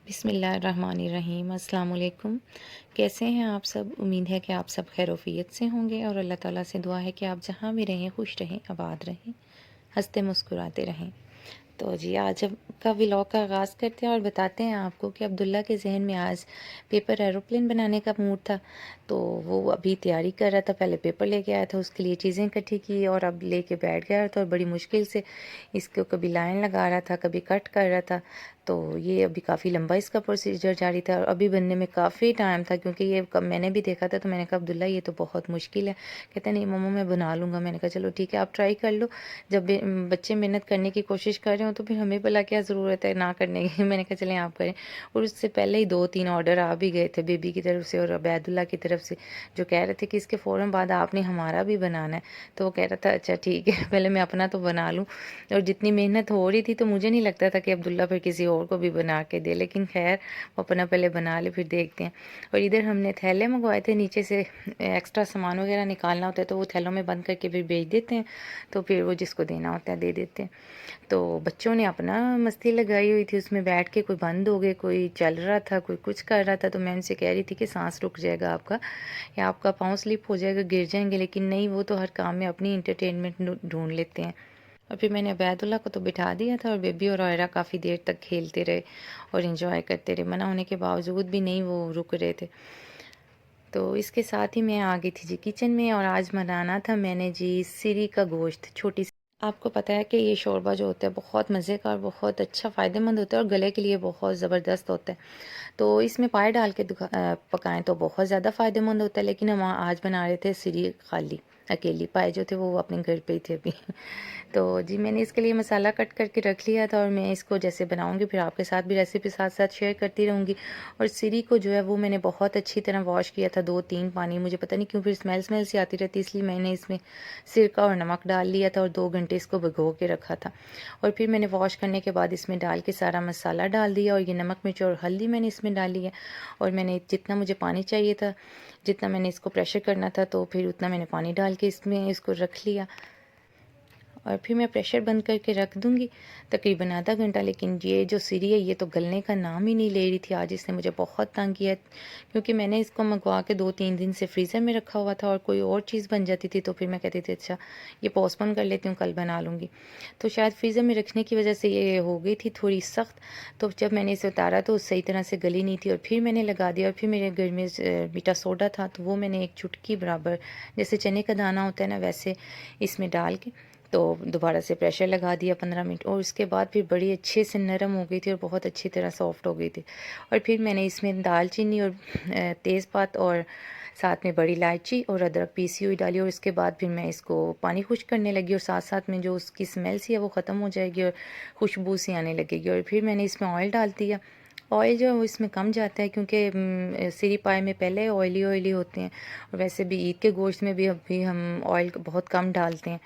बिस्मिल्लाहिर्रहमानिर्रहीम अस्सलाम वालेकुम। कैसे हैं आप सब? उम्मीद है कि आप सब खैरोफियत से होंगे और अल्लाह ताला से दुआ है कि आप जहाँ भी रहें खुश रहें, आबाद रहें, हंसते मुस्कुराते रहें। तो जी आज का व्लॉग का आगाज़ करते हैं और बताते हैं आपको कि अब्दुल्ला के ज़हन में आज पेपर एरोप्लेन बनाने का मूड था। तो वो अभी तैयारी कर रहा था, पहले पेपर लेके आया था, उसके लिए चीज़ें इकट्ठी की और अब लेके बैठ गया था और बड़ी मुश्किल से इसको कभी लाइन लगा रहा था, कभी कट कर रहा था। तो ये अभी काफ़ी लंबा इसका प्रोसीजर जारी था और अभी बनने में काफ़ी टाइम था, क्योंकि ये कब मैंने भी देखा था तो मैंने कहा अब्दुल्ला ये तो बहुत मुश्किल है। कहते नहीं मम्मा मैं बना लूँगा। मैंने कहा चलो ठीक है आप ट्राई कर लो। जब बच्चे मेहनत करने की कोशिश कर रहे हो तो फिर हमें भला क्या ज़रूरत है ना करने की। मैंने कहा चलें आप करें। और उससे पहले ही 2-3 ऑर्डर आ भी गए थे बेबी की तरफ से और अबैदुल्ला की तरफ से, जो कह रहे थे कि इसके फ़ौरन बाद आपने हमारा भी बनाना है। तो वो कह रहा था अच्छा ठीक है पहले मैं अपना तो बना लूँ। और जितनी मेहनत हो रही थी तो मुझे नहीं लगता था कि अब्दुल्ला फिर किसी और को भी बना के दे, लेकिन खैर वो अपना पहले बना ले फिर देखते हैं। और इधर हमने थैले मंगवाए थे, नीचे से एक्स्ट्रा सामान वगैरह निकालना होता है तो वो थैलों में बंद करके फिर भेज देते हैं, तो फिर वो जिसको देना होता है दे देते हैं। तो बच्चों ने अपना मस्ती लगाई हुई थी उसमें बैठ के, कोई बंद हो गए, कोई चल रहा था, कोई कुछ कर रहा था। तो मैं उनसे कह रही थी कि सांस रुक जाएगा आपका या आपका पाँव स्लिप हो जाएगा, गिर जाएंगे, लेकिन नहीं, वो तो हर काम में अपनी इंटरटेनमेंट ढूंढ लेते हैं। और फिर मैंने अबैदुल्ला को तो बिठा दिया था और बेबी और आयरा काफ़ी देर तक खेलते रहे और इन्जॉय करते रहे, मना होने के बावजूद भी नहीं वो रुक रहे थे। तो इसके साथ ही मैं आ गई थी जी किचन में और आज बनाना था मैंने जी सिरी का गोश्त, छोटी सी। आपको पता है कि ये शोरबा जो होता है बहुत मज़े का और बहुत अच्छा फ़ायदेमंद होता है और गले के लिए बहुत ज़बरदस्त होता है। तो इसमें पाए डाल के पकाएं तो बहुत ज़्यादा फ़ायदेमंद होता है, लेकिन हम आज बना रहे थे सिरी खाली, अकेली। पाए जो थे वो अपने घर पे ही थे अभी। तो जी मैंने इसके लिए मसाला कट करके रख लिया था और मैं इसको जैसे बनाऊंगी फिर आपके साथ भी रेसिपी साथ साथ शेयर करती रहूँगी। और सिरी को जो है वो मैंने बहुत अच्छी तरह वॉश किया था 2-3 पानी, मुझे पता नहीं क्यों फिर स्मेल स्मेल सी आती रहती, इसलिए मैंने इसमें सिरका और नमक डाल लिया था और 2 घंटे इसको भिगो के रखा था। और फिर मैंने वॉश करने के बाद इसमें डाल के सारा मसाला डाल दिया और ये नमक मिर्च और हल्दी मैंने इसमें डाली है। और मैंने जितना मुझे पानी चाहिए था, जितना मैंने इसको प्रेशर करना था, तो फिर उतना मैंने पानी डाल के इसमें इसको रख लिया और फिर मैं प्रेशर बंद करके रख दूँगी तकरीबन आधा घंटा। लेकिन ये जो सिरी है ये तो गलने का नाम ही नहीं ले रही थी। आज इसने मुझे बहुत तंग किया, क्योंकि मैंने इसको मंगवा के 2-3 दिन से फ्रीज़र में रखा हुआ था और कोई और चीज़ बन जाती थी तो फिर मैं कहती थी अच्छा ये पोस्टपोन कर लेती हूँ, कल बना लूँगी। तो शायद फ्रीज़र में रखने की वजह से ये हो गई थी थोड़ी सख्त। तो जब मैंने इसे उतारा तो सही तरह से गली नहीं थी और फिर मैंने लगा दिया। और फिर मेरे घर में मीठा सोडा था तो वो मैंने एक चुटकी बराबर, जैसे चने का दाना होता है ना वैसे, इसमें डाल के तो दोबारा से प्रेशर लगा दिया 15 मिनट। और उसके बाद फिर बड़ी अच्छे से नरम हो गई थी और बहुत अच्छी तरह सॉफ्ट हो गई थी। और फिर मैंने इसमें दालचीनी और तेज़पात और साथ में बड़ी इलायची और अदरक पीसी हुई डाली और इसके बाद फिर मैं इसको पानी खुश करने लगी और साथ साथ में जो उसकी स्मेल सी है वो ख़त्म हो जाएगी और खुशबू सी आने लगेगी। और फिर मैंने इसमें ऑयल डाल दिया। ऑयल जो है वो इसमें कम जाता है क्योंकि सिरी पाए में पहले ऑयली ऑयली होते हैं और वैसे भी ईद के गोश्त में भी अभी हम ऑयल बहुत कम डालते हैं।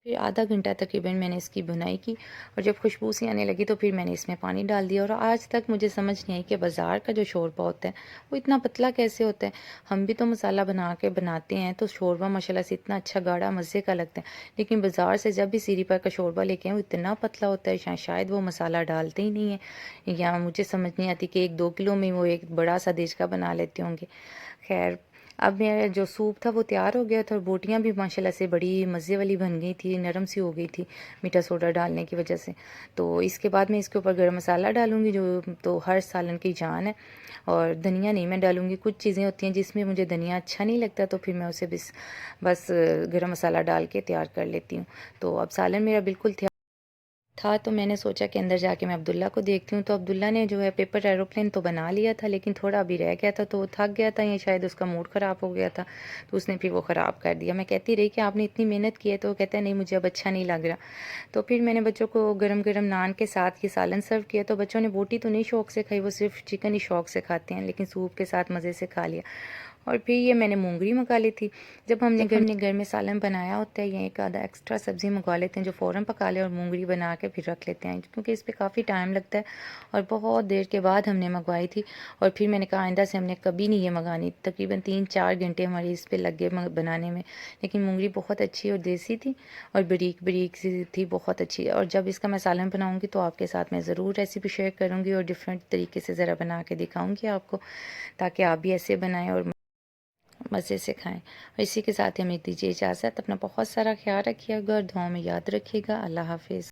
फिर आधा घंटा तकरीबन मैंने इसकी बुनाई की और जब खुशबू सी आने लगी तो फिर मैंने इसमें पानी डाल दिया। और आज तक मुझे समझ नहीं आई कि बाज़ार का जो शोरबा होता है वो इतना पतला कैसे होता है। हम भी तो मसाला बना के बनाते हैं तो शोरबा माशाल्लाह से इतना अच्छा गाढ़ा मज़े का लगता है, लेकिन बाज़ार से जब भी सीरी पर का शोरबा लेके आए वो इतना पतला होता है, शायद वो मसाला डालते ही नहीं है या मुझे समझ नहीं आती कि 1-2 किलो में वो एक बड़ा सा डिश का बना लेते होंगे। खैर अब मेरा जो सूप था वो तैयार हो गया था और बोटियाँ भी माशाल्लाह से बड़ी मज़े वाली बन गई थी, नरम सी हो गई थी मीठा सोडा डालने की वजह से। तो इसके बाद मैं इसके ऊपर गरम मसाला डालूँगी, जो तो हर सालन की जान है। और धनिया नहीं मैं डालूँगी, कुछ चीज़ें होती हैं जिसमें मुझे धनिया अच्छा नहीं लगता तो फिर मैं उसे बस गरम मसाला डाल के तैयार कर लेती हूँ। तो अब सालन मेरा बिल्कुल था तो मैंने सोचा कि अंदर जाके मैं अब्दुल्ला को देखती हूँ। तो अब्दुल्ला ने जो है पेपर एरोप्लेन तो बना लिया था, लेकिन थोड़ा अभी रह गया था तो वो थक गया था या शायद उसका मूड ख़राब हो गया था तो उसने फिर वो ख़राब कर दिया। मैं कहती रही कि आपने इतनी मेहनत की है तो वो कहता है नहीं मुझे अब अच्छा नहीं लग रहा। तो फिर मैंने बच्चों को गरम गरम नान के साथ ये सालन सर्व किया। तो बच्चों ने बोटी तो नहीं शौक से खाई, वो सिर्फ चिकन ही शौक से खाते हैं, लेकिन सूप के साथ मज़े से खा लिया। और फिर ये मैंने मूंगरी मंगा ली थी। जब हमने घर में सालन बनाया होता है या एक आधा एक्स्ट्रा सब्ज़ी मंगवा लेते हैं जो फ़ौरन पका ले और मूंगरी बना के फिर रख लेते हैं, क्योंकि इस पर काफ़ी टाइम लगता है और बहुत देर के बाद हमने मंगवाई थी। और फिर मैंने कहा आइंदा से हमने कभी नहीं ये मंगानी। तकरीबन 3-4 घंटे हमारे इस पर लग गए बनाने में, लेकिन मूंगरी बहुत अच्छी और देसी थी और बारीक बारीक सी थी, बहुत अच्छी। और जब इसका मैं सालन बनाऊँगी तो आपके साथ मैं ज़रूर रेसिपी शेयर करूँगी और डिफरेंट तरीके से ज़रा बना के दिखाऊँगी आपको, ताकि आप भी ऐसे बनाएं और मज़े से खाएं। और इसी के साथ ही हमें दीजिए इजाज़त। अपना बहुत सारा ख्याल रखिएगा और दुआओं में याद रखिएगा। अल्लाह हाफिज़।